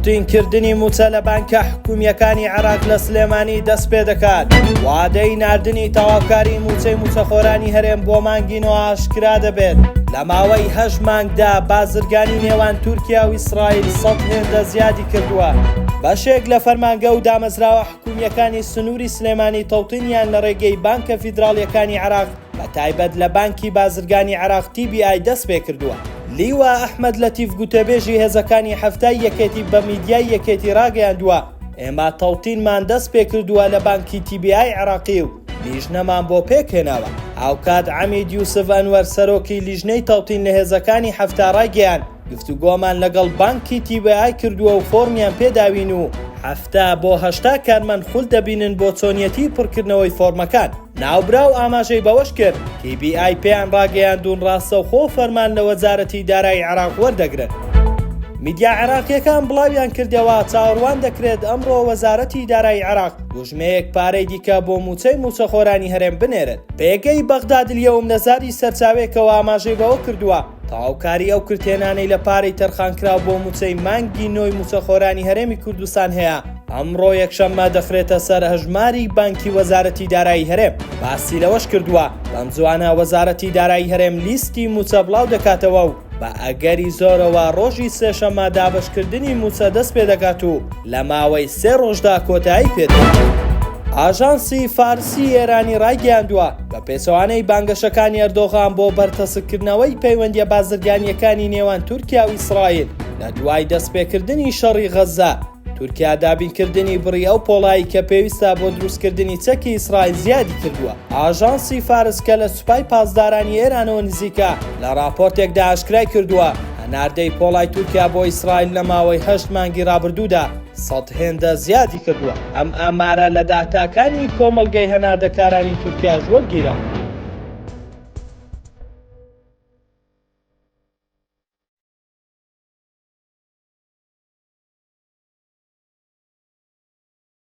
تەوتینکردنی موچە لە بانکە حکوومیەکانی عێراق لە سلێمانی دەست پێ دەکات. وادەی ناردنی تەواوکاری موچەی موچەخۆرانی هەرێم بۆ مانگینەوە ئاشکرا دەبێت. لە ماوەی 8 مانگدا بازرگانی نێوان تورکیا و ئیسرائیل 100 هێندە زیادی کردووە. بەشێک لە فەرمانگە و دامەزراوە حکوومیەکانی سنووری سلێمانی تەوتینیان لە ڕێگەی بانکە فیدراڵیەکانی عێراق بە تایبەت لە بانکی بازرگانی عێراق TBI دەست پێ کردووە. لیوا ئەحمەد لەتیف گوتەبێژی هێزەکانی هەفتای یەکێتی بە میدیای یەکێتی ڕاگەیاندووە ئێمە تەوتینمان دەست پێ کردووە لە بانکی TBI عێراقی و لیژنەمان بۆ پێکهێناوە. ئاوکات عەمید یوسف ئەنوەر سەرۆکی لیژنەی تەوتین لە هێزەکانی هەفتا ڕاگەیان گفتوگۆمان لەگەڵ بانکی TBI کردووە و فۆرمیان پێداوین و 7 بۆ 8 کارمەند خول دەبینن بۆ چۆنیەتی پڕکردنەوەی فۆرمەکان. ناوبراو ئاماژەی بەوەش کرد TBI پێیان ڕاگەیاندون ڕاستەوخۆ فەرمان لە وەزارەتی دارایی عێراق وەردەگرن. میدیا عێراقیەکان بڵاویان کردەوە چاوەڕوان دەکرێت ئەمڕۆ وەزارەتی دارایی عێراق دوژمەیەک پارەی دیکە بۆ موچەی موچەخۆرانی هەرێم بنێرن. پێگەی بەغدادلیەوم نەزاری سەرچاوێکەوە ئاماژەی بەوە کردووە تەواوکاری ئەو کردهێنانەی لە پارەی تەرخانکرا بۆ موچەی مانگی نۆی موچەخۆرانی هەرێمی کوردستان هەیە ئەمڕۆ یەکشەممە دەخرێتە سەر هەژماری بانکی وەزارەتی دارایی هەرێم. باسی لەوەش کردووە بەم زوانە وەزارەتی دارایی هەرێم لیستی موچە بڵاو دەکاتەوە و بە ئەگەری زۆرەوە ڕۆژی سێشەممە دابشکردنی موچە دەست پێ دەکات و لە ماوەی 3 ڕۆژدا کۆتایی پێدەکات. ئاژانسی فارسی ئێرانی ڕایگەیاندووە بە پێچەوانەی بانگەشەکانی ئەردۆغان بۆ بەرتەسکردنەوەی پەیوەندیە بازرگانیەکانی نێوان تورکیا و ئیسرائیل لە دوای دەستپێکردنی شەڕی غەزە تورکیا دابینکردنی بڕی ئەو پۆڵایی کە پێویستە بۆ دروستکردنی چەکی ئیسرائیل زیادی کردووە. ئاژانسی فارس کە لە سوپای پاسدارانی ئێرانەوە نزیکە لە راپۆرتێکدا ئاشکرای کردووە هەناردەی پۆڵای تورکیا بۆ ئیسرائیل لە ماوەی 8 مانگی ڕابردوودا 100 هێندە زیادی کردووە. ئەم ئامارە لە داتاکانی کۆمەڵگەی هەناردەکارانی تورکیا وەرگیرە.